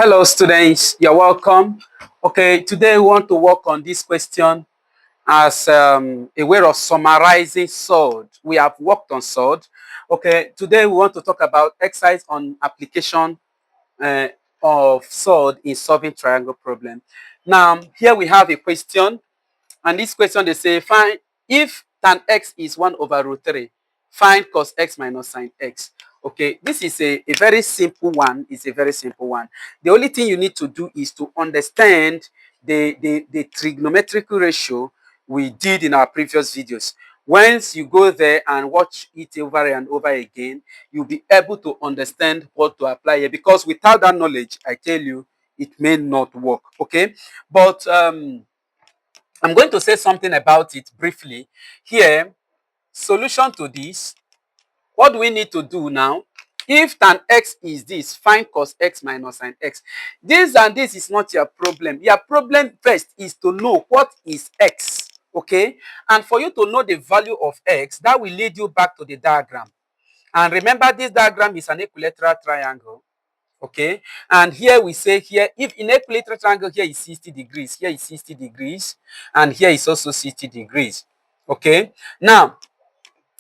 Hello students, you're welcome. Okay, today we want to work on this question as a way of summarizing Surd. We have worked on Surd. Okay, today we want to talk about exercise on application uh, of Surd in solving triangle problem. Now, here we have a question, and this question they say, find if tan x is 1 over root 3, find cos x minus sin x. Okay, this is a very simple one. It's a very simple one. The only thing you need to do is to understand the trigonometric ratio we did in our previous videos. Once you go there and watch it over and over again, you'll be able to understand what to apply here, because without that knowledge, I tell you, it may not work. Okay, but I'm going to say something about it briefly. Here, solution to this, what do we need to do now? If tan x is this, find cos x minus sin x. This and this is not your problem. Your problem first is to know what is x, okay? And for you to know the value of x, that will lead you back to the diagram. And remember, this diagram is an equilateral triangle. Okay, and here we say here, if in equilateral triangle, here is 60 degrees, here is 60 degrees, and here is also 60 degrees. Okay, now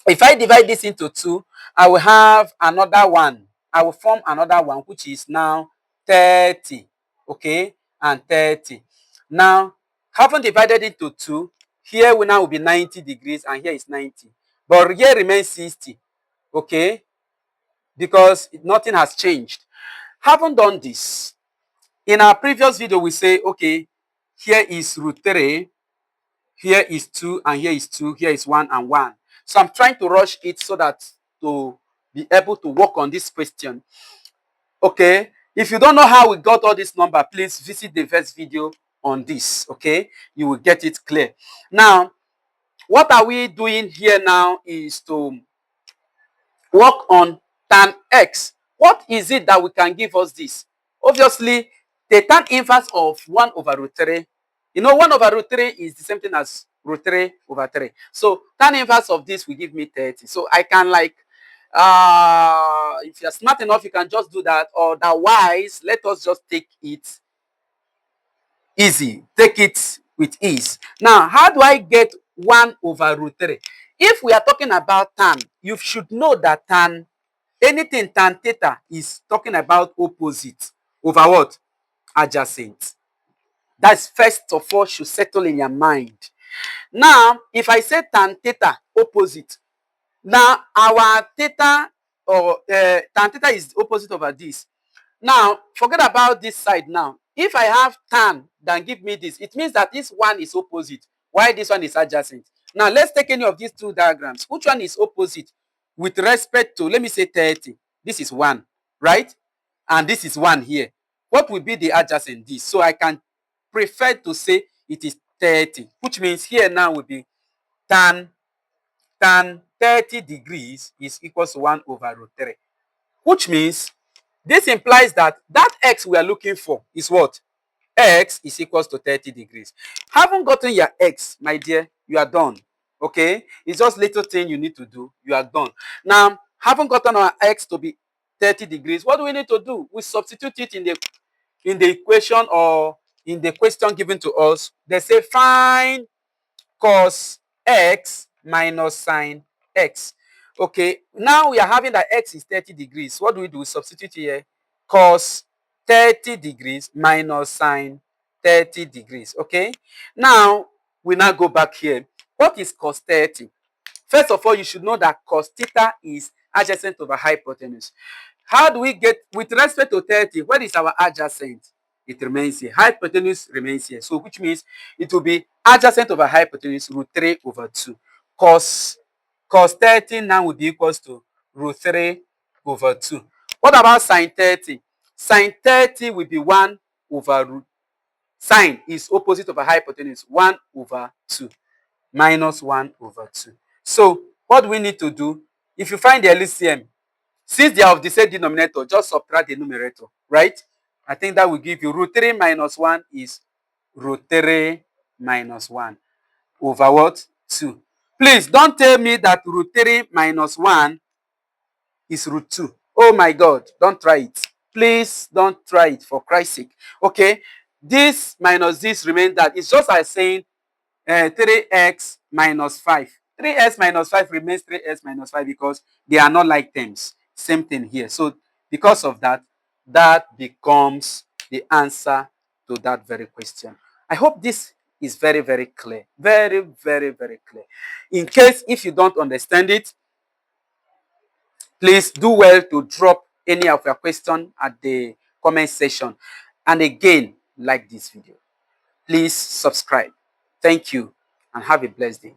if I divide this into two, I will have another one. I will form another one, which is now 30. Okay, and 30. Now, having divided into two, here we now will be 90 degrees, and here is 90. But here remains 60. Okay, because nothing has changed. Having done this, in our previous video, we say, okay, here is root 3, here is 2, and here is 2, here is 1 and 1. So I'm trying to rush it so that to be able to work on this question. Okay, if you don't know how we got all this number, please visit the first video on this. Okay, you will get it clear. Now, what are we doing here now is to work on tan x. What is it that we can give us this? Obviously, the tan inverse of 1 over root 3. You know, 1 over root 3 is the same thing as root 3 over 3. So tan inverse of this will give me 30. So I can, like, if you're smart enough, you can just do that. Or otherwise, let us just take it easy. Take it with ease. Now, how do I get 1 over root 3? If we are talking about tan, you should know that tan, anything tan theta is talking about opposite over what? Adjacent. That's first of all should settle in your mind. Now, if I say tan theta opposite, now our theta or tan theta is opposite over this. Now, forget about this side now. If I have tan, then give me this. It means that this one is opposite, while this one is adjacent. Now, let's take any of these two diagrams. Which one is opposite with respect to, let me say 30. This is 1, right? And this is 1 here. What will be the adjacent? This. So I can prefer to say it is 30, which means here now will be tan 30 degrees is equals to 1 over root 3, which means this implies that that x we are looking for is what? X is equals to 30 degrees. Haven't gotten your x, my dear, you are done. Okay, it's just little thing you need to do, you are done. Now, haven't gotten our x to be 30 degrees, what do we need to do? We substitute it in the equation or in the question given to us. They say find cos x minus sin x. Okay, now we are having that x is 30 degrees. What do? We substitute here cos 30 degrees minus sin 30 degrees. Okay, now we now go back here. What is cos 30? First of all, you should know that cos theta is adjacent over hypotenuse. How do we get, with respect to 30, what is our adjacent? It remains here. Hypotenuse remains here. So which means it will be adjacent over hypotenuse root 3 over 2. Cos 30 now will be equals to root 3 over 2. What about sin 30? Sin 30 will be 1 over root. Sine is opposite over hypotenuse, 1 over 2 minus 1 over 2. So what do we need to do? If you find the LCM, since they are of the same denominator, just subtract the numerator, right? I think that will give you root 3 minus 1 is root 3 minus 1 over what? 2. Please don't tell me that root 3 minus 1 is root 2. Oh my God, don't try it. Please don't try it, for Christ's sake. Okay, this minus this remains that. It's just like saying 3x minus 5. 3x minus 5 remains 3x minus 5 because they are not like terms. Same thing here. So because of that, that becomes the answer to that very question. I hope this is very, very clear. Very, very, very clear. In case if you don't understand it, please do well to drop any of your question at the comment section. And again, like this video. Please subscribe. Thank you and have a blessed day.